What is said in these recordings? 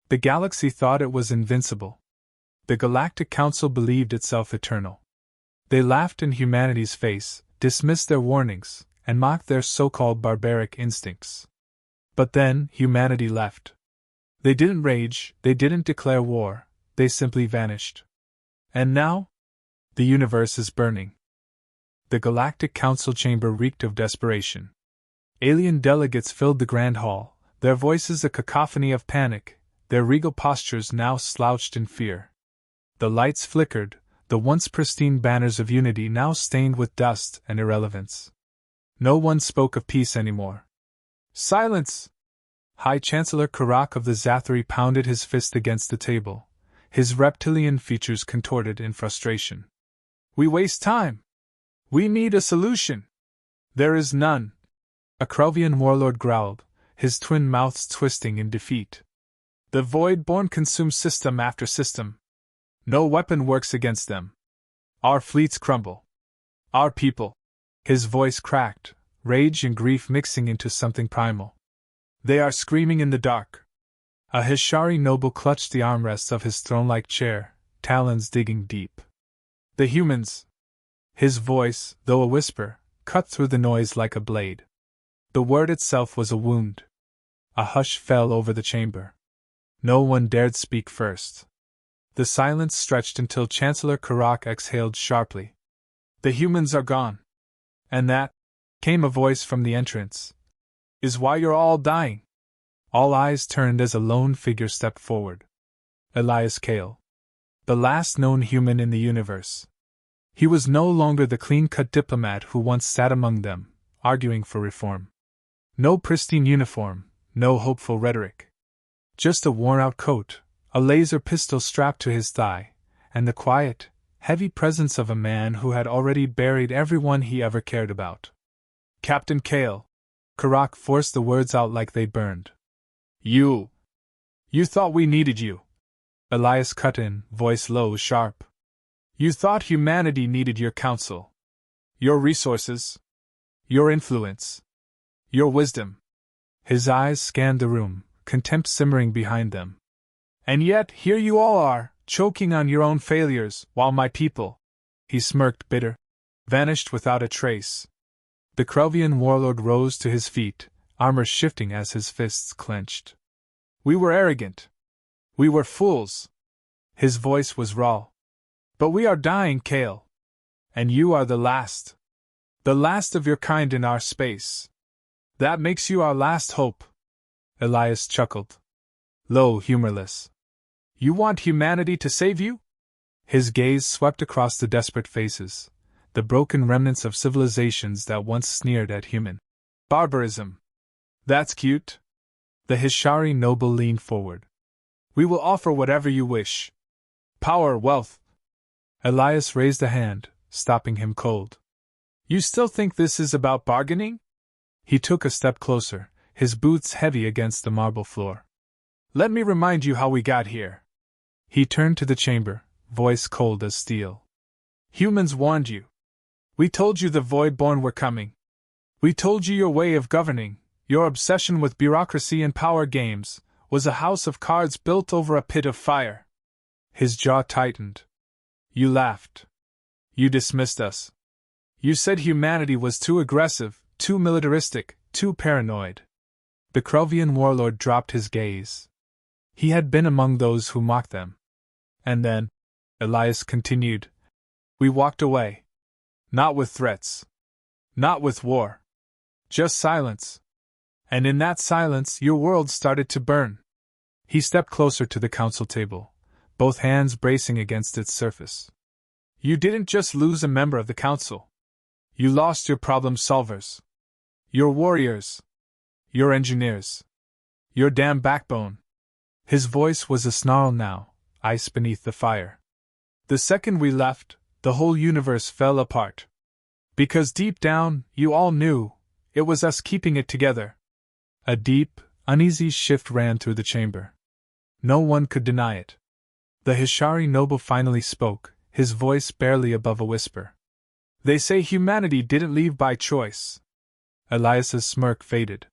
The galaxy thought it was invincible. The Galactic Council believed itself eternal. They laughed in humanity's face, dismissed their warnings, and mocked their so-called barbaric instincts. But then, humanity left. They didn't rage, they didn't declare war, they simply vanished. And now? The universe is burning. The Galactic Council chamber reeked of desperation. Alien delegates filled the Grand Hall, their voices a cacophony of panic, their regal postures now slouched in fear. The lights flickered, the once pristine banners of unity now stained with dust and irrelevance. No one spoke of peace anymore. Silence! High Chancellor Karak of the Zathri pounded his fist against the table, his reptilian features contorted in frustration. We waste time! We need a solution! There is none! A Krovian warlord growled, his twin mouths twisting in defeat. The Void-born consume system after system. No weapon works against them. Our fleets crumble. Our people. His voice cracked, rage and grief mixing into something primal. They are screaming in the dark. A Hishari noble clutched the armrests of his throne-like chair, talons digging deep. The humans. His voice, though a whisper, cut through the noise like a blade. The word itself was a wound. A hush fell over the chamber. No one dared speak first. The silence stretched until Chancellor Karak exhaled sharply. The humans are gone. And that, came a voice from the entrance, is why you're all dying. All eyes turned as a lone figure stepped forward. Elias Kale. The last known human in the universe. He was no longer the clean-cut diplomat who once sat among them, arguing for reform. No pristine uniform, no hopeful rhetoric. Just a worn-out coat, a laser pistol strapped to his thigh, and the quiet, heavy presence of a man who had already buried everyone he ever cared about. Captain Kale. Karak forced the words out like they burned. You thought we needed you. Elias cut in, voice low, sharp. You thought humanity needed your counsel. Your resources. Your influence. Your wisdom. His eyes scanned the room, contempt simmering behind them. And yet, here you all are, choking on your own failures, while my people, he smirked bitter, vanished without a trace. The Krovian warlord rose to his feet, armor shifting as his fists clenched. We were arrogant. We were fools. His voice was raw. But we are dying, Kale. And you are the last. The last of your kind in our space. That makes you our last hope. Elias chuckled. Low, humorless. You want humanity to save you? His gaze swept across the desperate faces, the broken remnants of civilizations that once sneered at human barbarism. That's cute. The Hishari noble leaned forward. We will offer whatever you wish. Power, wealth. Elias raised a hand, stopping him cold. You still think this is about bargaining? He took a step closer, his boots heavy against the marble floor. Let me remind you how we got here. He turned to the chamber, voice cold as steel. Humans warned you. We told you the Void-born were coming. We told you your way of governing, your obsession with bureaucracy and power games, was a house of cards built over a pit of fire. His jaw tightened. You laughed. You dismissed us. You said humanity was too aggressive, too militaristic, too paranoid. The Krovian warlord dropped his gaze. He had been among those who mocked them. And then, Elias continued, we walked away. Not with threats. Not with war. Just silence. And in that silence, your world started to burn. He stepped closer to the council table, both hands bracing against its surface. You didn't just lose a member of the council. You lost your problem solvers. Your warriors. Your engineers. Your damn backbone. His voice was a snarl now, ice beneath the fire. The second we left, the whole universe fell apart. Because deep down, you all knew, it was us keeping it together. A deep, uneasy shift ran through the chamber. No one could deny it. The Hishari noble finally spoke, his voice barely above a whisper. They say humanity didn't leave by choice. Elias's smirk faded.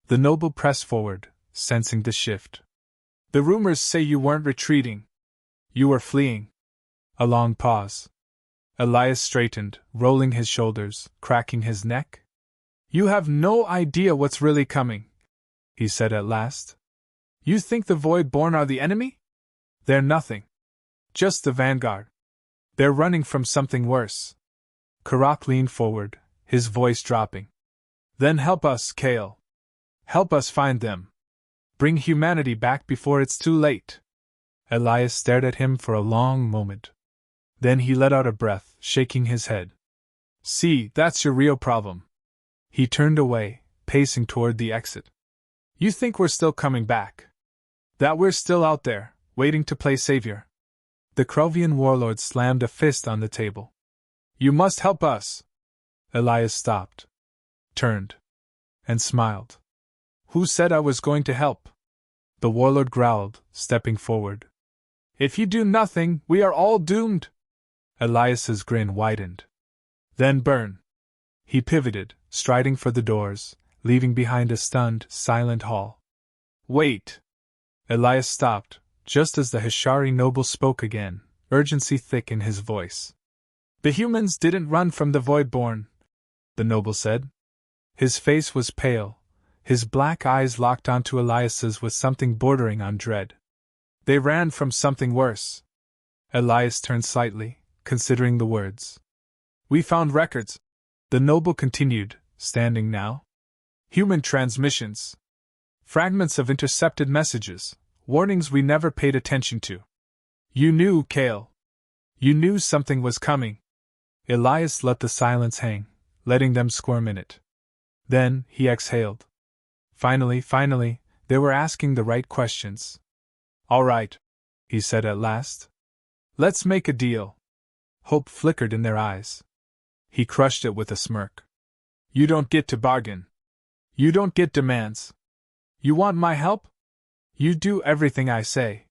The noble pressed forward, sensing the shift. The rumors say you weren't retreating. You were fleeing. A long pause. Elias straightened, rolling his shoulders, cracking his neck. You have no idea what's really coming, he said at last. You think the Voidborn are the enemy? They're nothing. Just the vanguard. They're running from something worse. Karak leaned forward, his voice dropping. Then help us, Kale. Help us find them. Bring humanity back before it's too late. Elias stared at him for a long moment. Then he let out a breath, shaking his head. See, that's your real problem. He turned away, pacing toward the exit. You think we're still coming back? That we're still out there, waiting to play savior? The Krovian warlord slammed a fist on the table. You must help us. Elias stopped, turned, and smiled. Who said I was going to help? The warlord growled, stepping forward. If you do nothing, we are all doomed. Elias's grin widened. Then burn. He pivoted, striding for the doors, leaving behind a stunned, silent hall. Wait. Elias stopped, just as the Hishari noble spoke again, urgency thick in his voice. The humans didn't run from the Voidborn, the noble said. His face was pale, his black eyes locked onto Elias's with something bordering on dread. They ran from something worse. Elias turned slightly, considering the words. We found records, the noble continued, standing now. Human transmissions. Fragments of intercepted messages, warnings we never paid attention to. You knew, Kale. You knew something was coming. Elias let the silence hang, letting them squirm in it. Then, he exhaled. Finally, they were asking the right questions. All right, he said at last. Let's make a deal. Hope flickered in their eyes. He crushed it with a smirk. You don't get to bargain. You don't get demands. You want my help? You do everything I say.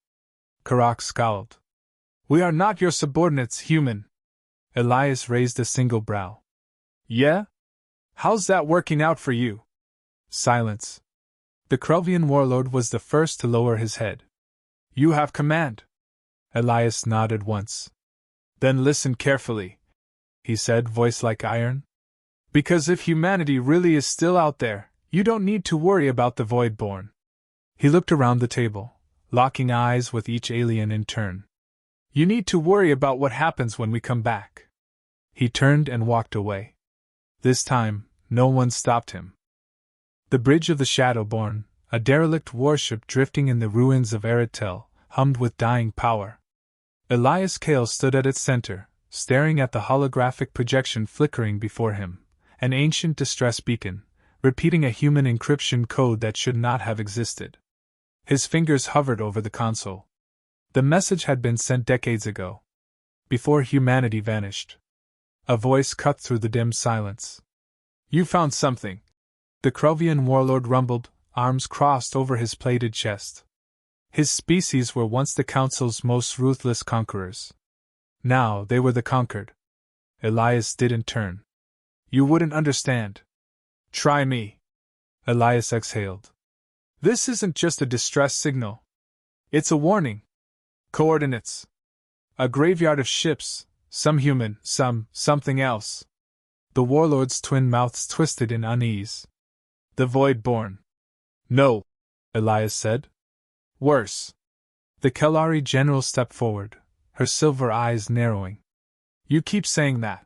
Karak scowled. We are not your subordinates, human. Elias raised a single brow. Yeah? How's that working out for you? Silence. The Krovian warlord was the first to lower his head. You have command. Elias nodded once. Then listen carefully, he said, voice like iron. Because if humanity really is still out there, you don't need to worry about the Voidborn. He looked around the table, locking eyes with each alien in turn. You need to worry about what happens when we come back. He turned and walked away. This time, no one stopped him. The bridge of the Shadowborn, a derelict warship drifting in the ruins of Eretel, hummed with dying power. Elias Kale stood at its center, staring at the holographic projection flickering before him, an ancient distress beacon, repeating a human encryption code that should not have existed. His fingers hovered over the console. The message had been sent decades ago, before humanity vanished. A voice cut through the dim silence. You found something, the Krovian warlord rumbled, arms crossed over his plated chest. His species were once the Council's most ruthless conquerors. Now they were the conquered. Elias didn't turn. You wouldn't understand. Try me. Elias exhaled. This isn't just a distress signal. It's a warning. Coordinates. A graveyard of ships, some human, some something else. The warlord's twin mouths twisted in unease. The Voidborn. No, Elias said. Worse. The Kelari general stepped forward, her silver eyes narrowing. You keep saying that.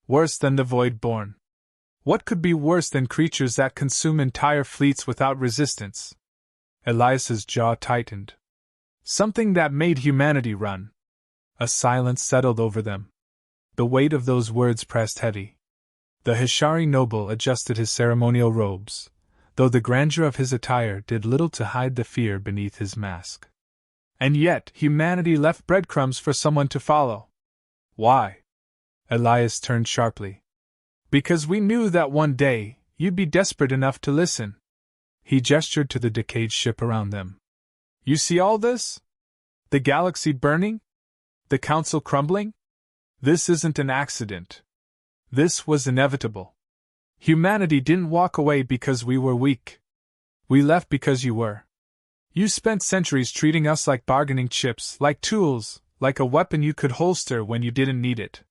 Worse than the Voidborn. What could be worse than creatures that consume entire fleets without resistance? Elias's jaw tightened. Something that made humanity run. A silence settled over them. The weight of those words pressed heavy. The Hishari noble adjusted his ceremonial robes, though the grandeur of his attire did little to hide the fear beneath his mask. And yet, humanity left breadcrumbs for someone to follow. Why? Elias turned sharply. Because we knew that one day, you'd be desperate enough to listen. He gestured to the decayed ship around them. You see all this? The galaxy burning? The council crumbling? This isn't an accident. This was inevitable. Humanity didn't walk away because we were weak. We left because you were. You spent centuries treating us like bargaining chips, like tools, like a weapon you could holster when you didn't need it.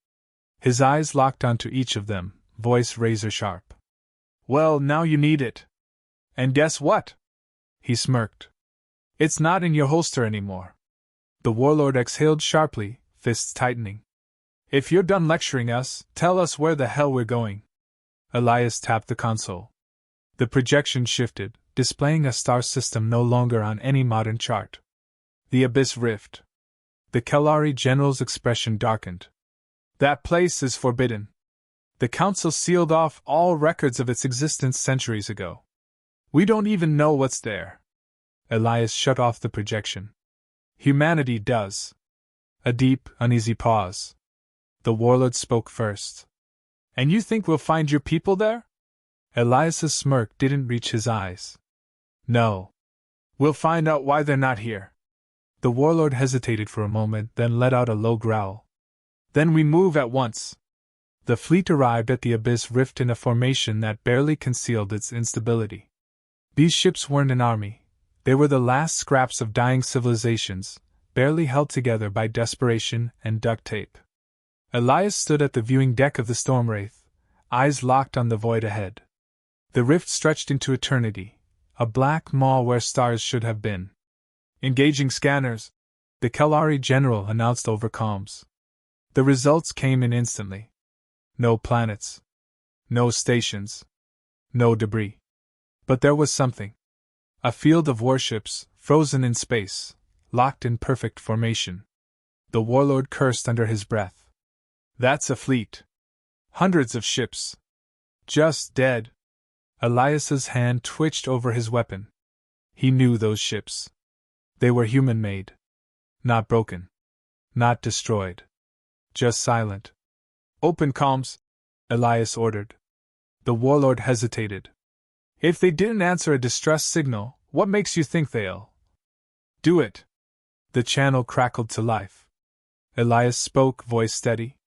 His eyes locked onto each of them, voice razor sharp. Well, now you need it. And guess what? He smirked. It's not in your holster anymore. The warlord exhaled sharply, fists tightening. If you're done lecturing us, tell us where the hell we're going. Elias tapped the console. The projection shifted, displaying a star system no longer on any modern chart. The Abyss Rift. The Kellari general's expression darkened. That place is forbidden. The Council sealed off all records of its existence centuries ago. We don't even know what's there. Elias shut off the projection. Humanity does. A deep, uneasy pause. The warlord spoke first. And you think we'll find your people there? Elias's smirk didn't reach his eyes. No. We'll find out why they're not here. The warlord hesitated for a moment, then let out a low growl. Then we move at once. The fleet arrived at the Abyss Rift in a formation that barely concealed its instability. These ships weren't an army. They were the last scraps of dying civilizations, barely held together by desperation and duct tape. Elias stood at the viewing deck of the Storm Wraith, eyes locked on the void ahead. The rift stretched into eternity, a black maw where stars should have been. Engaging scanners, the Kellari general announced over comms. The results came in instantly. No planets. No stations. No debris. But there was something. A field of warships, frozen in space, locked in perfect formation. The warlord cursed under his breath. That's a fleet. Hundreds of ships. Just dead. Elias's hand twitched over his weapon. He knew those ships. They were human-made. Not broken. Not destroyed. Just silent. Open comms, Elias ordered. The warlord hesitated. If they didn't answer a distress signal, what makes you think they'll do it? The channel crackled to life. Elias spoke, voice steady.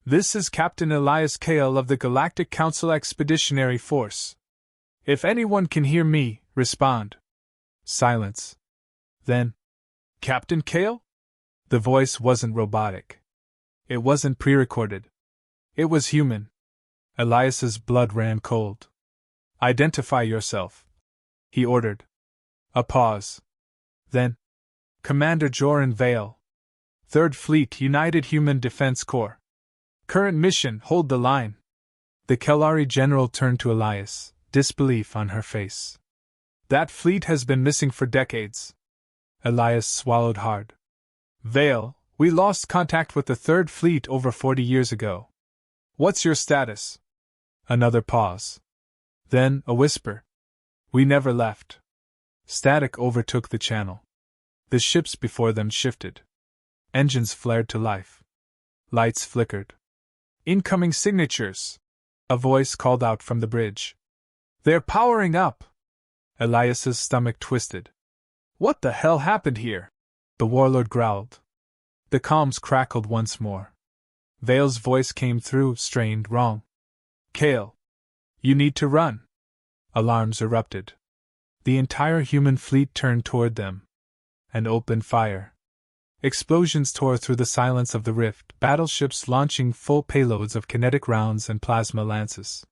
This is Captain Elias Kale of the Galactic Council Expeditionary Force. If anyone can hear me, respond. Silence. Then, Captain Kale? The voice wasn't robotic. It wasn't pre-recorded. It was human. Elias's blood ran cold. Identify yourself, he ordered. A pause. Then, Commander Joran Vale. 3rd Fleet United Human Defense Corps. Current mission, hold the line. The Kellari general turned to Elias, disbelief on her face. That fleet has been missing for decades. Elias swallowed hard. Vale, we lost contact with the 3rd Fleet over 40 years ago. What's your status? Another pause. Then, a whisper. We never left. Static overtook the channel. The ships before them shifted. Engines flared to life. Lights flickered. Incoming signatures! A voice called out from the bridge. They're powering up! Elias's stomach twisted. What the hell happened here? The warlord growled. The comms crackled once more. Vale's voice came through, strained, wrong. Kale. You need to run. Alarms erupted. The entire human fleet turned toward them and opened fire. Explosions tore through the silence of the rift, battleships launching full payloads of kinetic rounds and plasma lances.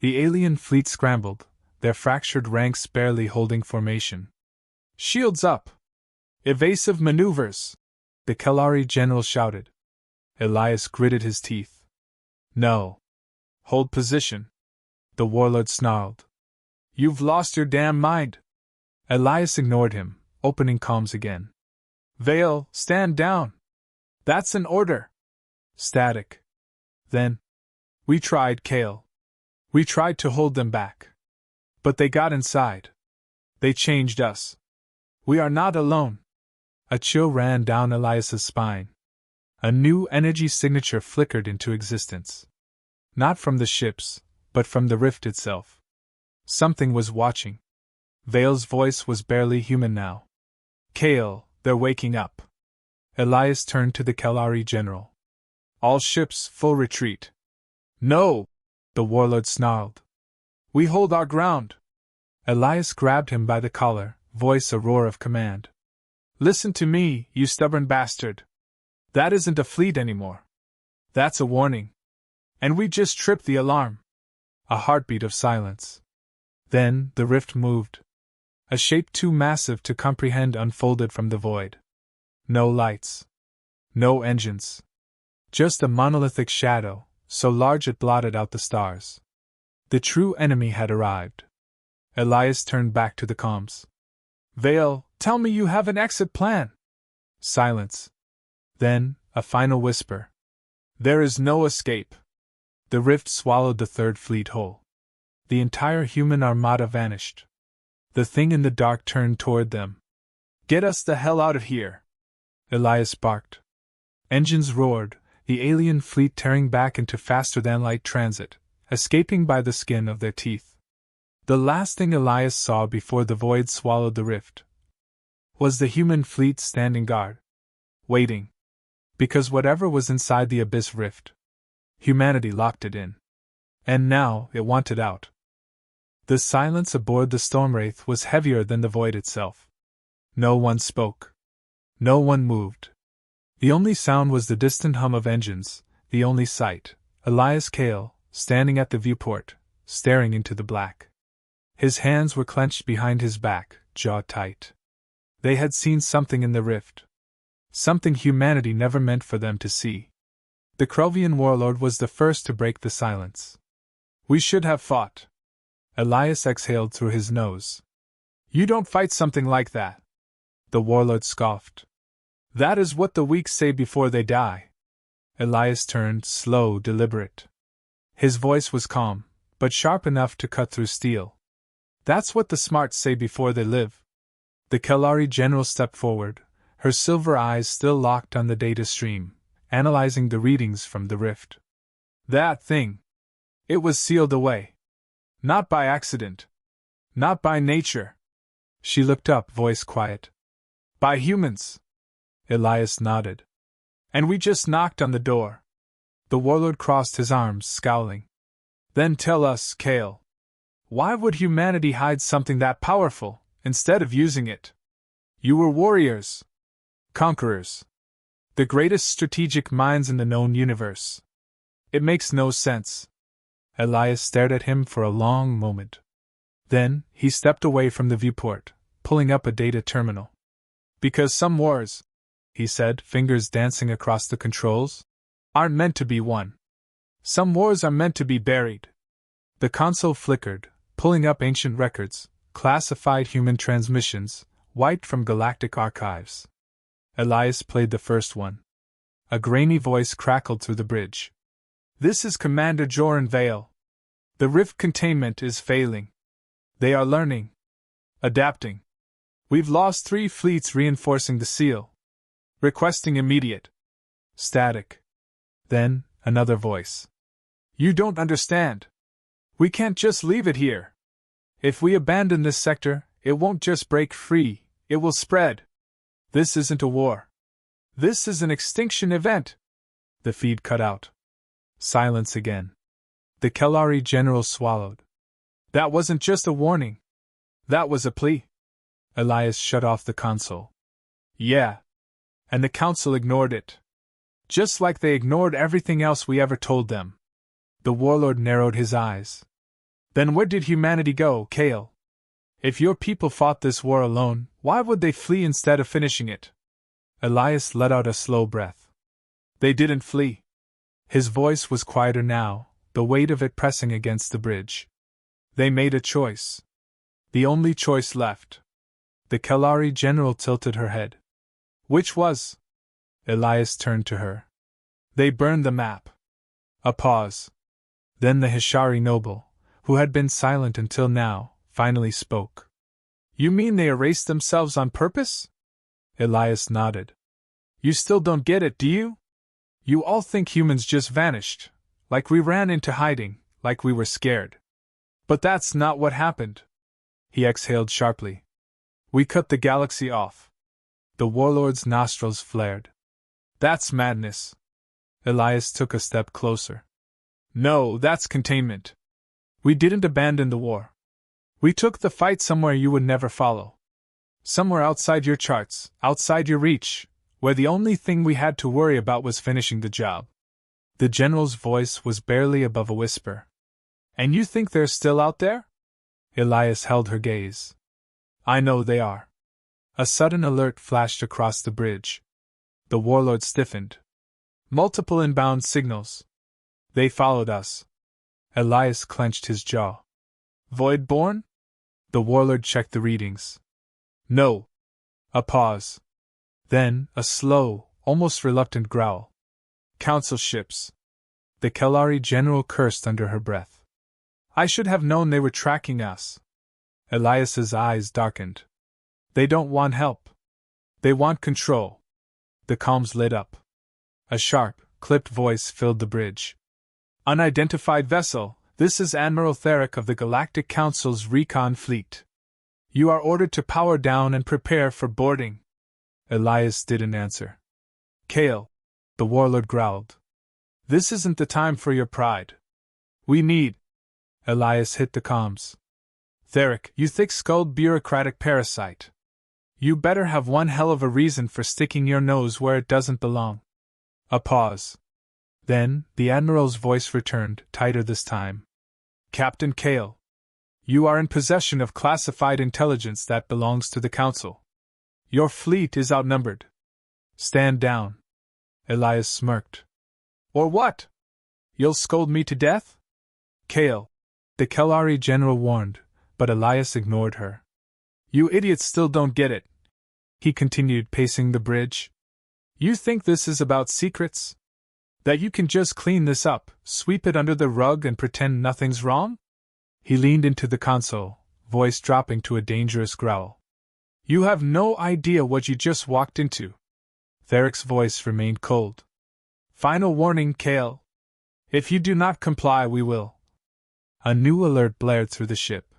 The alien fleet scrambled, their fractured ranks barely holding formation. Shields up! Evasive maneuvers! The Kellari general shouted. Elias gritted his teeth. No. Hold position. The warlord snarled. You've lost your damn mind! Elias ignored him, opening comms again. Vale, stand down! That's an order! Static. Then. We tried, Kale. We tried to hold them back. But they got inside. They changed us. We are not alone. A chill ran down Elias's spine. A new energy signature flickered into existence. Not from the ships, but from the rift itself. Something was watching. Vale's voice was barely human now. Kale, they're waking up. Elias turned to the Kellari general. All ships, full retreat. No! The warlord snarled. We hold our ground. Elias grabbed him by the collar, voice a roar of command. Listen to me, you stubborn bastard. That isn't a fleet anymore. That's a warning. And we just tripped the alarm. A heartbeat of silence. Then, the rift moved. A shape too massive to comprehend unfolded from the void. No lights. No engines. Just a monolithic shadow, so large it blotted out the stars. The true enemy had arrived. Elias turned back to the comms. Vale, tell me you have an exit plan. Silence. Then, a final whisper. There is no escape. The rift swallowed the third fleet whole. The entire human armada vanished. The thing in the dark turned toward them. Get us the hell out of here! Elias barked. Engines roared, the alien fleet tearing back into faster-than-light transit, escaping by the skin of their teeth. The last thing Elias saw before the void swallowed the rift was the human fleet standing guard. Waiting. Because whatever was inside the abyss rift, humanity locked it in. And now, it wanted out. The silence aboard the Stormwraith was heavier than the void itself. No one spoke. No one moved. The only sound was the distant hum of engines, the only sight, Elias Kale, standing at the viewport, staring into the black. His hands were clenched behind his back, jaw tight. They had seen something in the rift. Something humanity never meant for them to see. The Krovian warlord was the first to break the silence. We should have fought. Elias exhaled through his nose. You don't fight something like that. The warlord scoffed. That is what the weak say before they die. Elias turned, slow, deliberate. His voice was calm, but sharp enough to cut through steel. That's what the smart say before they live. The Kellari general stepped forward, her silver eyes still locked on the data stream, analyzing the readings from the rift. That thing. It was sealed away. Not by accident. Not by nature. She looked up, voice quiet. By humans. Elias nodded. And we just knocked on the door. The warlord crossed his arms, scowling. Then tell us, Kale. Why would humanity hide something that powerful, instead of using it? You were warriors. Conquerors. The greatest strategic minds in the known universe. It makes no sense. Elias stared at him for a long moment. Then, he stepped away from the viewport, pulling up a data terminal. Because some wars, he said, fingers dancing across the controls, aren't meant to be won. Some wars are meant to be buried. The console flickered, pulling up ancient records, classified human transmissions, wiped from Galactic archives. Elias played the first one. A grainy voice crackled through the bridge. This is Commander Joran Vale. The rift containment is failing. They are learning. Adapting. We've lost 3 fleets reinforcing the seal. Requesting immediate. Static. Then, another voice. You don't understand. We can't just leave it here. If we abandon this sector, it won't just break free, it will spread. This isn't a war. This is an extinction event. The feed cut out. Silence again. The Kellari general swallowed. That wasn't just a warning. That was a plea. Elias shut off the console. Yeah. And the council ignored it. Just like they ignored everything else we ever told them. The warlord narrowed his eyes. Then where did humanity go, Kale? If your people fought this war alone, why would they flee instead of finishing it? Elias let out a slow breath. They didn't flee. His voice was quieter now, the weight of it pressing against the bridge. They made a choice. The only choice left. The Kellari general tilted her head. Which was? Elias turned to her. They burned the map. A pause. Then the Hishari noble, who had been silent until now, finally spoke. You mean they erased themselves on purpose? Elias nodded. You still don't get it, do you? You all think humans just vanished, like we ran into hiding, like we were scared. But that's not what happened. He exhaled sharply. We cut the galaxy off. The warlord's nostrils flared. That's madness. Elias took a step closer. No, that's containment. We didn't abandon the war. We took the fight somewhere you would never follow. Somewhere outside your charts, outside your reach, where the only thing we had to worry about was finishing the job. The general's voice was barely above a whisper. And you think they're still out there? Elias held her gaze. I know they are. A sudden alert flashed across the bridge. The warlord stiffened. Multiple inbound signals. They followed us. Elias clenched his jaw. Void-born? The warlord checked the readings. No. A pause. Then, a slow, almost reluctant growl. Council ships. The Kellari general cursed under her breath. I should have known they were tracking us. Elias's eyes darkened. They don't want help. They want control. The comms lit up. A sharp, clipped voice filled the bridge. Unidentified vessel, this is Admiral Theric of the Galactic Council's recon fleet. You are ordered to power down and prepare for boarding. Elias didn't answer. Kale, the warlord growled. This isn't the time for your pride. We need. Elias hit the comms. Theric, you thick-skulled bureaucratic parasite. You better have one hell of a reason for sticking your nose where it doesn't belong. A pause. Then, the Admiral's voice returned, tighter this time. Captain Kale. You are in possession of classified intelligence that belongs to the Council. Your fleet is outnumbered. Stand down. Elias smirked. Or what? You'll scold me to death? Kale. The Kellari general warned, but Elias ignored her. You idiots still don't get it. He continued, pacing the bridge. You think this is about secrets? That you can just clean this up, sweep it under the rug and pretend nothing's wrong? He leaned into the console, voice dropping to a dangerous growl. You have no idea what you just walked into. Theric's voice remained cold. Final warning, Kale. If you do not comply, we will. A new alert blared through the ship.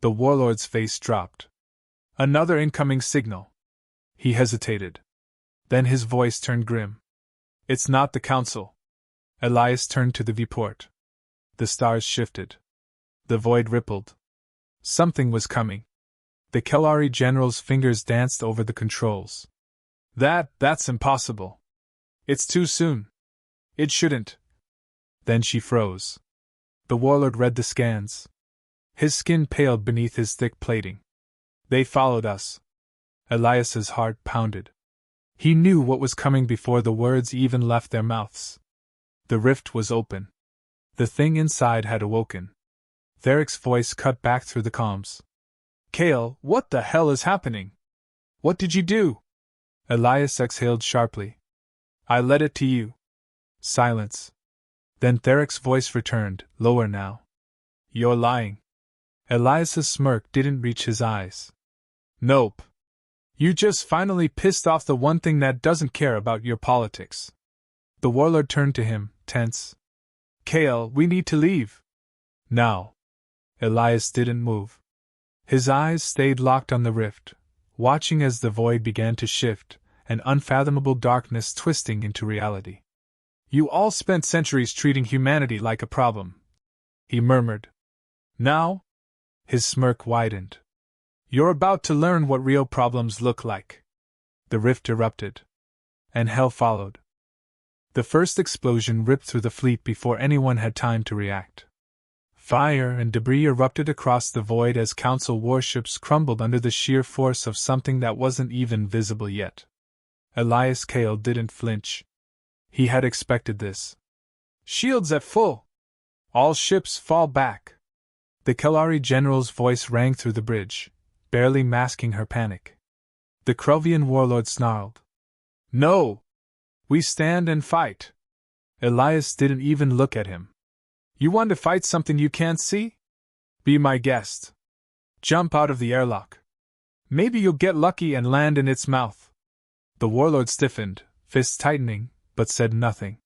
The warlord's face dropped. Another incoming signal. He hesitated. Then his voice turned grim. It's not the Council. Elias turned to the viewport. The stars shifted. The void rippled. Something was coming. The Kellari general's fingers danced over the controls. That's impossible. It's too soon. It shouldn't. Then she froze. The warlord read the scans. His skin paled beneath his thick plating. They followed us. Elias's heart pounded. He knew what was coming before the words even left their mouths. The rift was open. The thing inside had awoken. Theric's voice cut back through the comms. Kale, what the hell is happening? What did you do? Elias exhaled sharply. I led it to you. Silence. Then Theric's voice returned, lower now. You're lying. Elias's smirk didn't reach his eyes. Nope. You just finally pissed off the one thing that doesn't care about your politics. The warlord turned to him, tense. Kale, we need to leave. Now. Elias didn't move. His eyes stayed locked on the rift, watching as the void began to shift, an unfathomable darkness twisting into reality. You all spent centuries treating humanity like a problem, he murmured. Now? His smirk widened. You're about to learn what real problems look like. The rift erupted. And hell followed. The first explosion ripped through the fleet before anyone had time to react. Fire and debris erupted across the void as Council warships crumbled under the sheer force of something that wasn't even visible yet. Elias Kale didn't flinch. He had expected this. Shields at full! All ships fall back! The Kellari general's voice rang through the bridge, barely masking her panic. The Krovian warlord snarled. No! We stand and fight! Elias didn't even look at him. You want to fight something you can't see? Be my guest. Jump out of the airlock. Maybe you'll get lucky and land in its mouth. The warlord stiffened, fists tightening, but said nothing.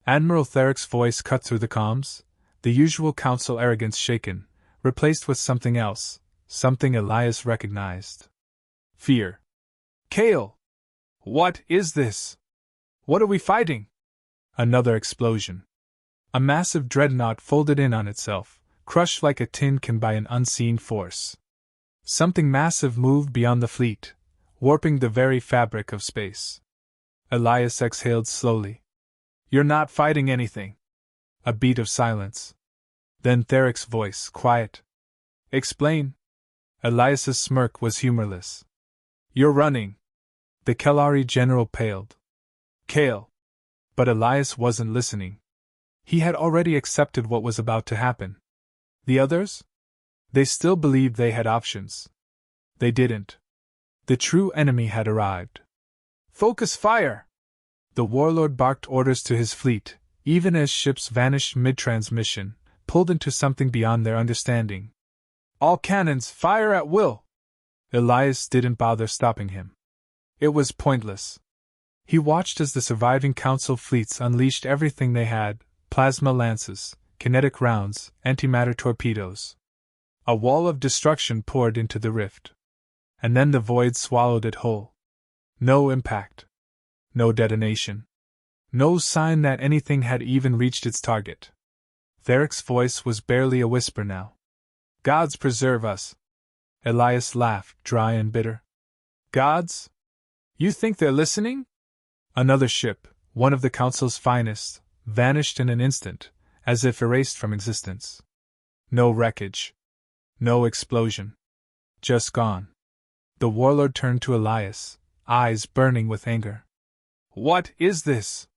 Admiral Theric's voice cut through the comms, the usual council arrogance shaken, replaced with something else, something Elias recognized. Fear. Kale! What is this? What are we fighting? Another explosion. A massive dreadnought folded in on itself, crushed like a tin can by an unseen force. Something massive moved beyond the fleet, warping the very fabric of space. Elias exhaled slowly. You're not fighting anything. A beat of silence. Then Therek's voice, quiet. Explain. Elias's smirk was humorless. You're running. The Kellari general paled. Kale. But Elias wasn't listening. He had already accepted what was about to happen. The others? They still believed they had options. They didn't. The true enemy had arrived. Focus fire! The warlord barked orders to his fleet, even as ships vanished mid-transmission, pulled into something beyond their understanding. All cannons, fire at will! Elias didn't bother stopping him. It was pointless. He watched as the surviving Council fleets unleashed everything they had: plasma lances, kinetic rounds, antimatter torpedoes. A wall of destruction poured into the rift. And then the void swallowed it whole. No impact. No detonation. No sign that anything had even reached its target. Therek's voice was barely a whisper now. Gods preserve us. Elias laughed, dry and bitter. Gods? You think they're listening? Another ship, one of the Council's finest, vanished in an instant, as if erased from existence. No wreckage. No explosion. Just gone. The warlord turned to Elias, eyes burning with anger. What is this?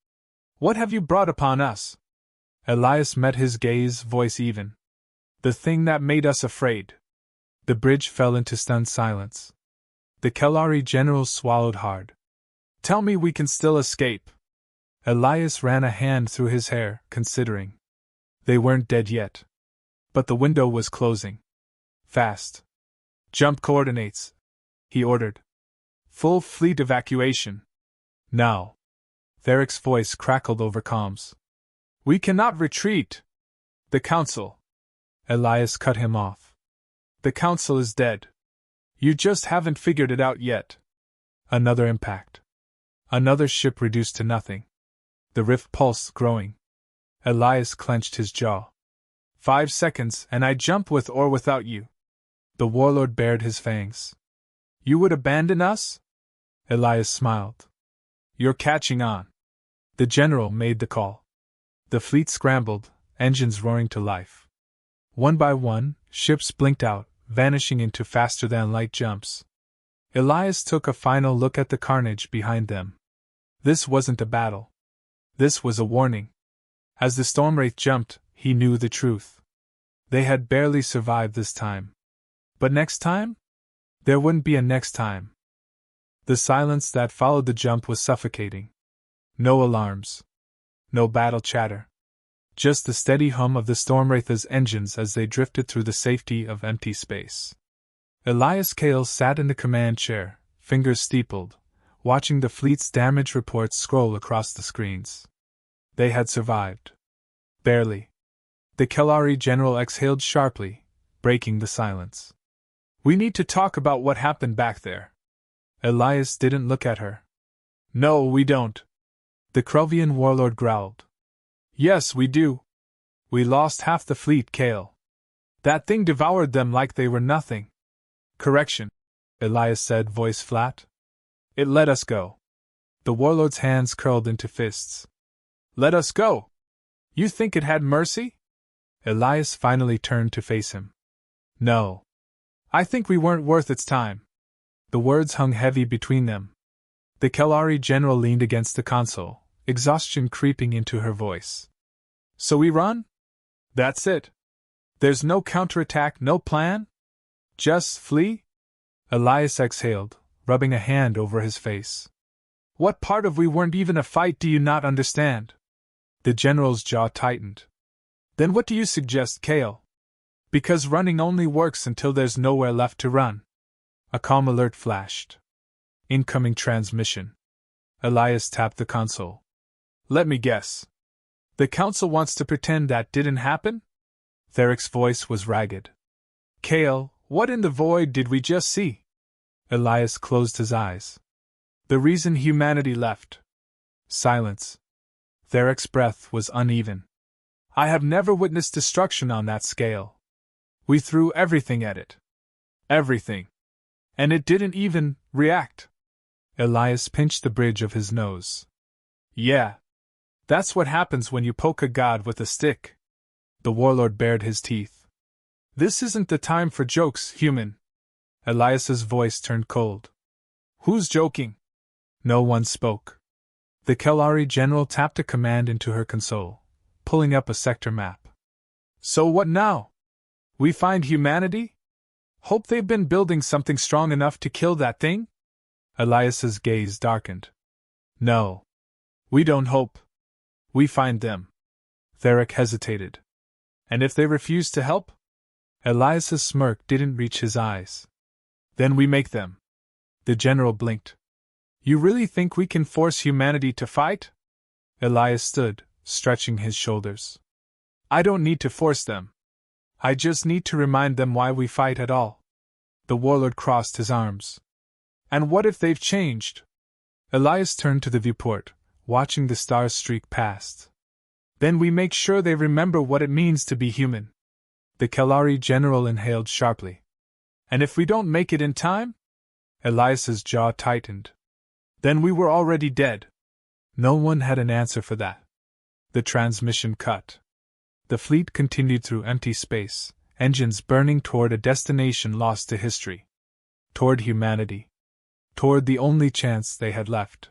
What have you brought upon us? Elias met his gaze, voice even. The thing that made us afraid. The bridge fell into stunned silence. The Kellari general swallowed hard. Tell me we can still escape. Elias ran a hand through his hair, considering. They weren't dead yet. But the window was closing. Fast. Jump coordinates, he ordered. Full fleet evacuation. Now. Therek's voice crackled over comms. We cannot retreat. The Council. Elias cut him off. The Council is dead. You just haven't figured it out yet. Another impact. Another ship reduced to nothing. The rift pulsed, growing. Elias clenched his jaw. 5 seconds, and I jump with or without you. The warlord bared his fangs. You would abandon us? Elias smiled. You're catching on. The general made the call. The fleet scrambled, engines roaring to life. One by one, ships blinked out, vanishing into faster-than-light jumps. Elias took a final look at the carnage behind them. This wasn't a battle. This was a warning. As the Stormwraith jumped, he knew the truth. They had barely survived this time. But next time? There wouldn't be a next time. The silence that followed the jump was suffocating. No alarms. No battle chatter. Just the steady hum of the Stormwraith's engines as they drifted through the safety of empty space. Elias Kale sat in the command chair, fingers steepled, watching the fleet's damage reports scroll across the screens. They had survived. Barely. The Kellari general exhaled sharply, breaking the silence. We need to talk about what happened back there. Elias didn't look at her. No, we don't. The Kruvian warlord growled. Yes, we do. We lost half the fleet, Kale. That thing devoured them like they were nothing. Correction, Elias said, voice flat. It let us go. The warlord's hands curled into fists. Let us go? You think it had mercy? Elias finally turned to face him. No. I think we weren't worth its time. The words hung heavy between them. The Kellari general leaned against the console, exhaustion creeping into her voice. So we run? That's it. There's no counterattack, no plan? Just flee? Elias exhaled, rubbing a hand over his face. What part of we weren't even a fight do you not understand? The general's jaw tightened. Then what do you suggest, Kale? Because running only works until there's nowhere left to run. A calm alert flashed. Incoming transmission. Elias tapped the console. Let me guess. The Council wants to pretend that didn't happen? Therek's voice was ragged. Kale, what in the void did we just see? Elias closed his eyes. The reason humanity left. Silence. Therek's breath was uneven. I have never witnessed destruction on that scale. We threw everything at it. Everything. And it didn't even react. Elias pinched the bridge of his nose. Yeah. That's what happens when you poke a god with a stick. The warlord bared his teeth. This isn't the time for jokes, human. Elias's voice turned cold. Who's joking? No one spoke. The Kelari general tapped a command into her console, pulling up a sector map. So what now? We find humanity? Hope they've been building something strong enough to kill that thing? Elias's gaze darkened. No. We don't hope. We find them. Theric hesitated. And if they refuse to help? Elias's smirk didn't reach his eyes. Then we make them. The general blinked. You really think we can force humanity to fight? Elias stood, stretching his shoulders. I don't need to force them. I just need to remind them why we fight at all. The warlord crossed his arms. And what if they've changed? Elias turned to the viewport, watching the stars streak past. Then we make sure they remember what it means to be human. The Kelari general inhaled sharply. And if we don't make it in time? Elias's jaw tightened. Then we were already dead. No one had an answer for that. The transmission cut. The fleet continued through empty space, engines burning toward a destination lost to history. Toward humanity. Toward the only chance they had left.